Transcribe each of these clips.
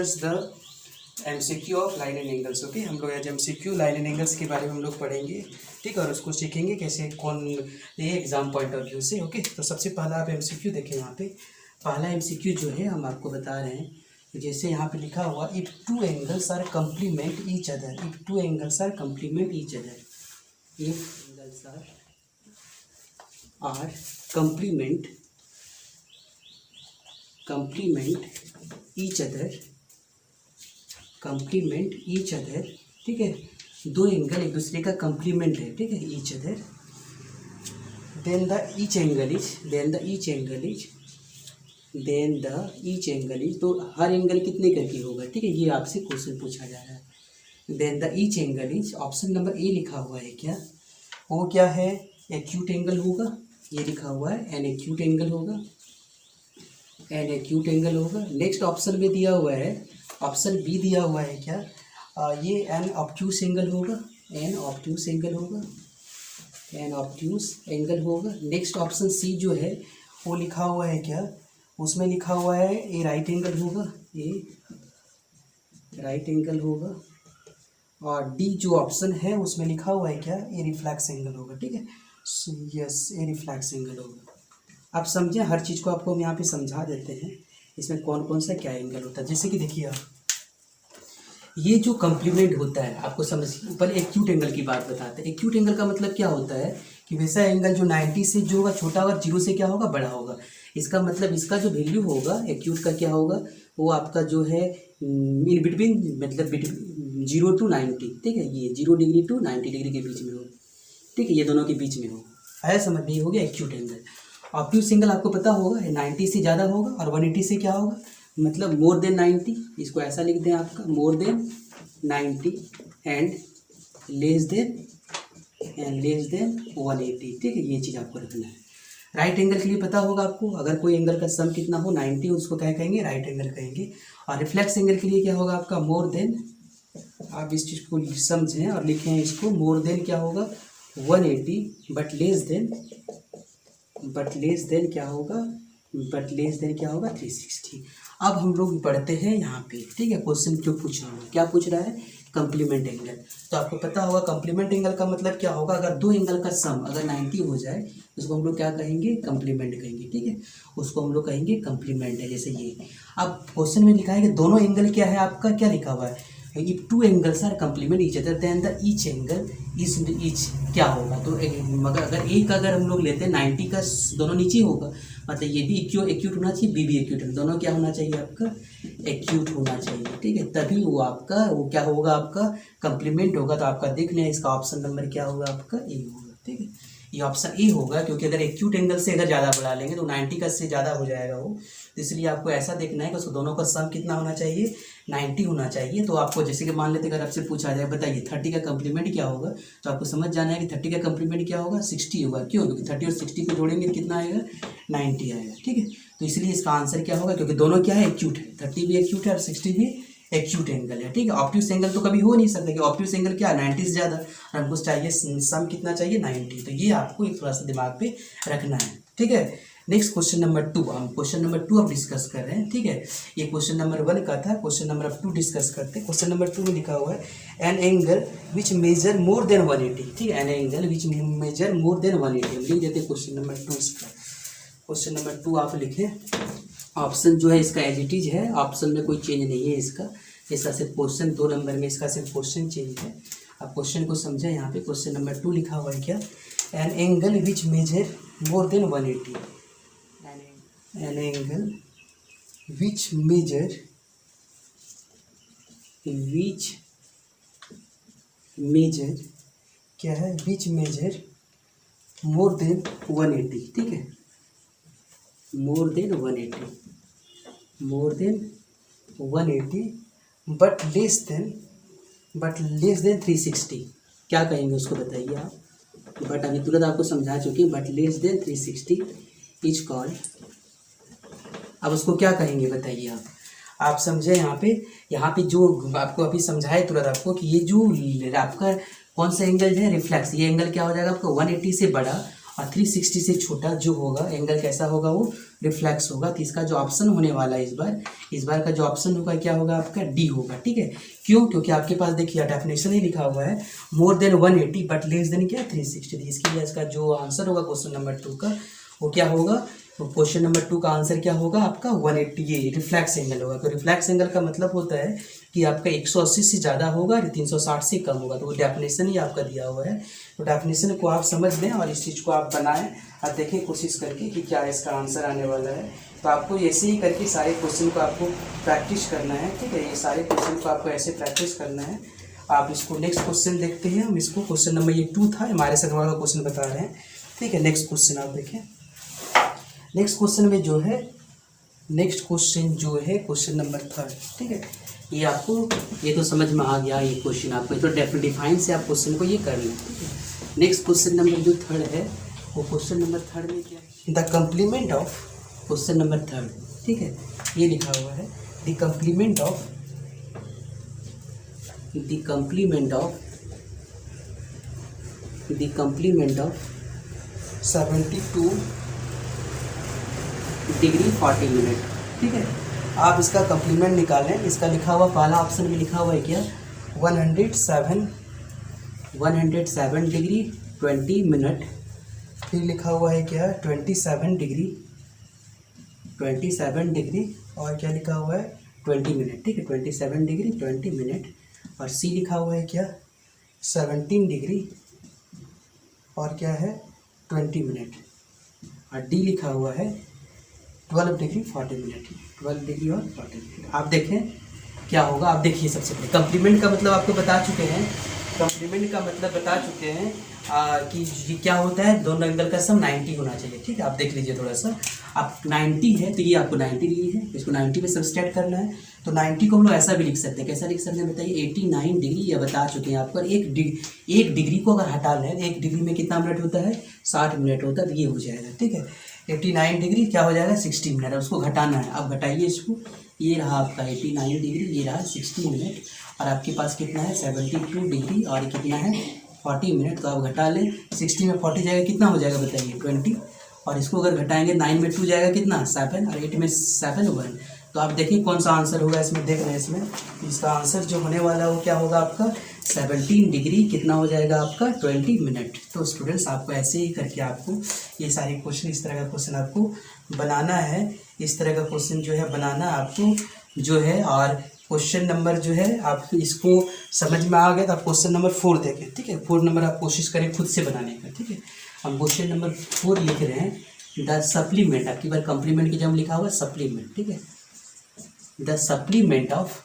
Discuss the MCQ of line and angles. Okay, हम लोग आज एमसीक्यू लाइन एंड एंगल्स के बारे में हम लोग पढ़ेंगे, ठीक है, और उसको सीखेंगे कैसे कौन ये एग्जाम पॉइंट ऑफ व्यू से। ओके, तो सबसे पहला आप एमसीक्यू देखें। यहाँ पे पहला एमसीक्यू जो है हम आपको बता रहे हैं, जैसे यहाँ पे लिखा हुआ if two angles are complement each other, if two angles are complement each other, if angles are complement each other, complement each other, ठीक है, दो एंगल एक दूसरे का कंप्लीमेंट है, ठीक है, each other, then the each angle is, तो हर एंगल कितने करके होगा, ठीक है, ये आपसे क्वेश्चन पूछा जा रहा है। Then the each angle is, option number A लिखा हुआ है क्या, वो क्या है, एक्यूट एंगल होगा, ये लिखा हुआ है एन एक्यूट एंगल होगा, एन एक्यूट एंगल होगा। नेक्स्ट ऑप्शन में दिया हुआ है, ऑप्शन बी दिया हुआ है क्या, ये एन ऑब्ट्यूस एंगल होगा, एन ऑब्ट्यूस एंगल होगा, एन ऑब्ट्यूस एंगल होगा। नेक्स्ट ऑप्शन सी जो है वो लिखा हुआ है क्या, उसमें लिखा हुआ है ए राइट एंगल होगा, ए राइट एंगल होगा, और डी जो ऑप्शन है उसमें लिखा हुआ है क्या, ए रिफ्लेक्स एंगल होगा, ठीक है, यस ए रिफ्लेक्स एंगल होगा। आप समझें, हर चीज़ को आपको हम यहाँ पे समझा देते हैं इसमें कौन कौन सा क्या एंगल होता है। जैसे कि देखिए आप, ये जो कम्प्लीमेंट होता है आपको समझ, पहले एक्यूट एंगल की बात बताते हैं। एक्यूट एंगल का मतलब क्या होता है कि वैसा एंगल जो 90 से जो होगा छोटा होगा, 0 से क्या होगा, बड़ा होगा। इसका मतलब इसका जो वैल्यू होगा एक्यूट का क्या होगा, वो आपका जो है इन बिटवीन, मतलब बिटवीन 0 to 90, ठीक है, ये 0 डिग्री टू 90 डिग्री के बीच में हो, ठीक है, ये दोनों के बीच में हो, है समझ में, हो गया एक्यूट एंगल। ऑब्ट्यूस एंगल आपको पता होगा 90 से ज़्यादा होगा, और 180 से क्या होगा, मतलब मोर देन 90, इसको ऐसा लिख दें आपका, more than 90 and less than 180, ठीक है, ये चीज़ आपको रखना है। राइट एंगल के लिए पता होगा आपको, अगर कोई एंगल का सम कितना हो 90, उसको क्या कहेंगे, राइट एंगल कहेंगे। और रिफ्लेक्स एंगल के लिए क्या होगा आपका, मोर देन, आप इस चीज़ को समझें और लिखें इसको, मोर देन क्या होगा 180, बट लेस देन क्या होगा 360। अब हम लोग पढ़ते हैं यहाँ पे, ठीक है, क्वेश्चन क्यों पूछ रहा हूँ, क्या पूछ रहा है, कंप्लीमेंट एंगल। तो आपको पता होगा कंप्लीमेंट एंगल का मतलब क्या होगा, अगर दो एंगल का सम अगर 90 हो जाए उसको हम लोग क्या कहेंगे, कंप्लीमेंट कहेंगे, ठीक है, उसको हम लोग कहेंगे कंप्लीमेंट है। जैसे ये अब क्वेश्चन में लिखा है कि दोनों एंगल क्या है, आपका क्या लिखा हुआ है, if two angles are complement each other then the each angle is each, क्या होगा, तो मगर अगर एक अगर हम लोग लेते हैं 90 का, दोनों नीचे होगा, मतलब ये भी एक्यूट होना चाहिए, बी भी एक्यूट, दोनों क्या होना चाहिए आपका, एक्यूट होना चाहिए, ठीक है, तभी वो आपका वो क्या होगा, आपका कंप्लीमेंट होगा। तो आपका देख लें, इसका ऑप्शन नंबर क्या होगा, आपका ए होगा, ठीक है, ये ऑप्शन ए होगा, क्योंकि अगर एक्यूट एंगल से अगर ज़्यादा बढ़ा लेंगे तो 90 का से ज़्यादा हो जाएगा वो, तो इसलिए आपको ऐसा देखना है कि उसको दोनों का सम कितना होना चाहिए, 90 होना चाहिए। तो आपको जैसे कि मान लेते अगर आपसे पूछा जाए बताइए 30 का कंप्लीमेंट क्या होगा, तो आपको समझ जाना है कि 30 का कंप्लीमेंट क्या होगा, 60 होगा। क्यों, क्योंकि 30 और 60 को जोड़ेंगे कितना आएगा, 90 आएगा, ठीक है। तो इसलिए इसका आंसर क्या होगा, क्योंकि दोनों क्या है, एक्यूट है, 30 भी एक्यूट है और 60 भी एक्यूट एंगल है, ठीक है। ऑब्ट्यूस एंगल तो कभी हो नहीं सकता कि ऑब्ट्यूस एंगल क्या है 90 से ज़्यादा, और हमको चाहिए सम कितना चाहिए 90, तो ये आपको एक थोड़ा सा दिमाग पे रखना है, ठीक है। नेक्स्ट क्वेश्चन नंबर 2, हम क्वेश्चन नंबर 2 अब डिस्कस कर रहे हैं, ठीक है, ये क्वेश्चन नंबर 1 का था, क्वेश्चन नंबर 2 डिस्कस करते हैं। क्वेश्चन नंबर 2 में लिखा हुआ है an angle which measure more than 180, ठीक है, an angle which measure more than 180, हम लिख देते हैं क्वेश्चन नंबर 2 इसका। क्वेश्चन नंबर 2 आप लिखें, ऑप्शन जो है इसका एज इट इज है, ऑप्शन में कोई चेंज नहीं है इसका सिर्फ क्वेश्चन 2 नंबर में इसका सिर्फ क्वेश्चन चेंज है। आप क्वेश्चन को समझें, यहाँ पे क्वेश्चन नंबर 2 लिखा हुआ है क्या, an angle which measure more than 180, an angle which measure क्या है, विच मेजर मोर देन 180, ठीक है, more than 180 but less than 360, क्या कहेंगे उसको बताइए आप, बट अभी तुरंत आपको समझा चुके हैं, but less than 360 is called, अब उसको क्या कहेंगे बताइए आप समझे। यहाँ पे जो आपको अभी समझाए तुरंत आपको कि ये जो आपका कौन सा एंगल है, रिफ्लेक्स, ये एंगल क्या हो जाएगा आपका 180 से बड़ा और 360 से छोटा जो होगा एंगल कैसा होगा, वो रिफ्लेक्स होगा। तो इसका जो ऑप्शन होने वाला है इस बार का जो ऑप्शन होगा क्या होगा आपका, डी होगा। ठीक है, क्यों? क्योंकि आपके पास देखिए डेफिनेशन ही लिखा हुआ है more than 180 but less then क्या 360। इसके लिए इसका जो आंसर होगा क्वेश्चन नंबर 2 का वो क्या होगा, तो क्वेश्चन नंबर 2 का आंसर क्या होगा आपका 180, ये रिफ्लेक्स एंगल होगा। तो रिफ्लेक्स एंगल का मतलब होता है कि आपका 180 से ज़्यादा होगा और 360 से कम होगा। तो वो डेफिनेशन ही आपका दिया हुआ है। तो डेफिनेशन को आप समझ लें और इस चीज़ को आप बनाएं और देखें कोशिश करके कि क्या इसका आंसर आने वाला है। तो आपको ऐसे ही करके सारे क्वेश्चन को आपको प्रैक्टिस करना है। ठीक है, ये सारे क्वेश्चन को आपको ऐसे प्रैक्टिस करना है। आप इसको नेक्स्ट क्वेश्चन देखते हैं। हम इसको क्वेश्चन नंबर ये 2 था, हमारे संग वाला क्वेश्चन बता रहे हैं। ठीक है, नेक्स्ट क्वेश्चन आप देखें। नेक्स्ट क्वेश्चन में जो है क्वेश्चन नंबर 3। ठीक है, ये आपको ये तो समझ में आ गया ये क्वेश्चन आपको, तो डिफाइन से आप क्वेश्चन को ये कर लें। ठीक है, नेक्स्ट क्वेश्चन नंबर जो 3 है वो क्वेश्चन नंबर 3 में क्या है, the complement of question number 3। ठीक है, ये लिखा हुआ है the complement of 72 degree 40 minute. ठीक है, आप इसका कम्प्लीमेंट निकालें। इसका लिखा हुआ पहला ऑप्शन में लिखा हुआ है क्या 107 डिग्री 20 मिनट। फिर लिखा हुआ है क्या 27 डिग्री और क्या लिखा हुआ है 20 मिनट। ठीक है, 27 डिग्री 20 मिनट। और सी लिखा हुआ है क्या 17 डिग्री और क्या है 20 मिनट। और डी लिखा हुआ है 12 डिग्री 40 मिनट। 12 डिग्री और 40 मिनट। आप देखें क्या होगा। आप देखिए सबसे पहले कम्प्लीमेंट का मतलब आपको बता चुके हैं। कि ये क्या होता है, दोनों एंगल का सम 90 होना चाहिए। ठीक है, आप देख लीजिए थोड़ा सा। आप 90 है तो ये आपको 90 डिग्री है, इसको 90 पे सब्सट्रैक्ट करना है। तो 90 को हम लोग ऐसा भी लिख सकते हैं। कैसा लिख सकते हैं बताइए, 89 डिग्री ये बता चुके हैं आपको। एक डिग्री को अगर हटा लें, 1 डिग्री में कितना मिनट होता है 60 मिनट होता है। तो ये हो जाएगा। ठीक है, 89 डिग्री क्या हो जाएगा 60 मिनट। उसको घटाना है, आप घटाइए इसको। ये रहा आपका 89 डिग्री, ये रहा 60 मिनट और आपके पास कितना है 72 डिग्री और कितना है 40 मिनट। तो आप घटा लें, 60 में 40 जाएगा कितना हो जाएगा बताइए 20। और इसको अगर घटाएंगे 9 में 2 जाएगा कितना 7 और 8 में 7 1। तो आप देखिए कौन सा आंसर होगा इसमें। देख रहे हैं इसमें इसका आंसर जो होने वाला है वो क्या होगा आपका 17 डिग्री कितना हो जाएगा आपका 20 मिनट। तो स्टूडेंट्स आपको ऐसे ही करके आपको ये सारे क्वेश्चन, इस तरह का क्वेश्चन आपको बनाना है। इस तरह का क्वेश्चन जो है बनाना आपको जो है। और क्वेश्चन नंबर जो है आप इसको समझ में आ गया तो आप क्वेश्चन नंबर 4 देखें। ठीक है, 4 नंबर आप कोशिश करें खुद से बनाने का। ठीक है, हम क्वेश्चन नंबर 4 लिख रहे हैं। द सप्लीमेंट, आपकी बार कम्प्लीमेंट की जब लिखा हुआ सप्लीमेंट। ठीक है, द सप्लीमेंट ऑफ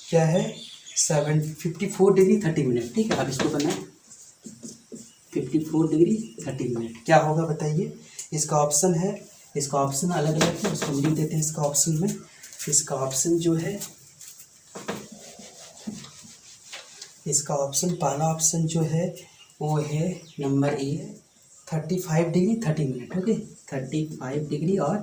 क्या है 54 डिग्री 30 मिनट। ठीक है, अब इसको बनाए 54 डिग्री 30 मिनट क्या होगा बताइए। इसका ऑप्शन है, इसका ऑप्शन अलग अलग है, उसको लिख देते हैं इसका ऑप्शन में। इसका ऑप्शन जो है, इसका ऑप्शन पहला ऑप्शन जो है वो है number A 35 degree 30 minute. Okay, 35 degree और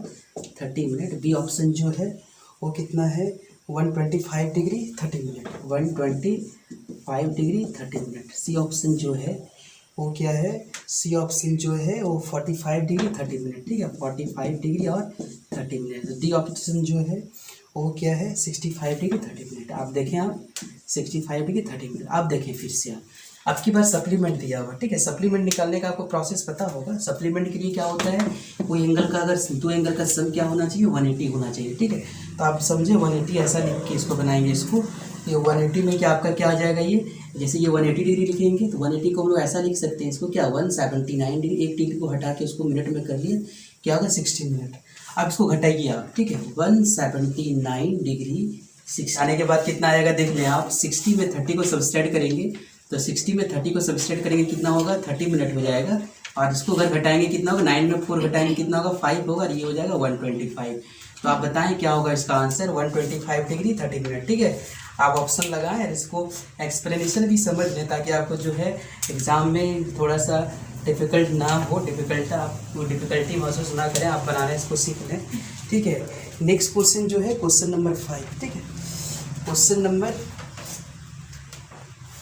30 मिनट। बी ऑप्शन जो है वो कितना है 125 degree 30 minute, 125 degree 30 minute. C option जो है वो क्या है, सी ऑप्शन जो है वो 45 डिग्री 30 मिनट। ठीक है, 45 डिग्री और 30 मिनट। डी ऑप्शन जो है वो क्या है 65 डिग्री 30 मिनट। आप देखें, आप 65 डिग्री 30 मिनट। आप देखें फिर से आपकी बार सप्लीमेंट दिया हुआ। ठीक है, सप्लीमेंट निकालने का आपको प्रोसेस पता होगा। सप्लीमेंट के लिए क्या होता है, कोई एंगल का अगर 2 एंगल का सम क्या होना चाहिए 180 होना चाहिए। ठीक है, तो आप समझे 180 ऐसा लिख के इसको बनाएंगे। इसको ये 180 में क्या आपका क्या आ जाएगा, ये जैसे ये 180 डिग्री लिखेंगे तो 180 को हम लोग ऐसा लिख सकते हैं। इसको क्या 179 डिग्री, 1 डिग्री को हटा के उसको मिनट में कर लिए क्या होगा 60 मिनट। अब इसको घटाइए आप। ठीक है, 179 डिग्री 6 आने के बाद कितना आएगा देख लें आप। 60 में 30 को सब्सट्रैक्ट करेंगे तो 60 में 30 को सब्सट्रैक्ट करेंगे कितना होगा 30 मिनट हो जाएगा। और इसको अगर घटाएंगे कितना होगा 9 में 4 घटाएंगे कितना होगा 5 होगा और ये हो जाएगा 125। तो आप बताएं क्या होगा इसका आंसर 125 डिग्री 30 मिनट। ठीक है, आप ऑप्शन लगाएं और इसको एक्सप्लेनेशन भी समझ लें ताकि आपको जो है एग्ज़ाम में थोड़ा सा डिफ़िकल्ट ना हो, डिफ़िकल्टी महसूस ना करें, आप बनाना इसको सीख लें। ठीक है, नेक्स्ट क्वेश्चन जो है क्वेश्चन नंबर 5। ठीक है, क्वेश्चन नंबर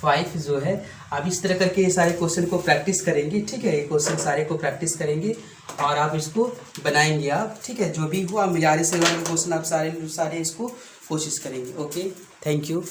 5 जो है आप इस तरह करके ये सारे क्वेश्चन को प्रैक्टिस करेंगे, ठीक है, ये क्वेश्चन सारे को प्रैक्टिस करेंगे और आप इसको बनाएंगे आप, ठीक है, जो भी हो आप 1000 से 11 क्वेश्चन आप सारे इसको कोशिश करेंगे। Okay, thank you.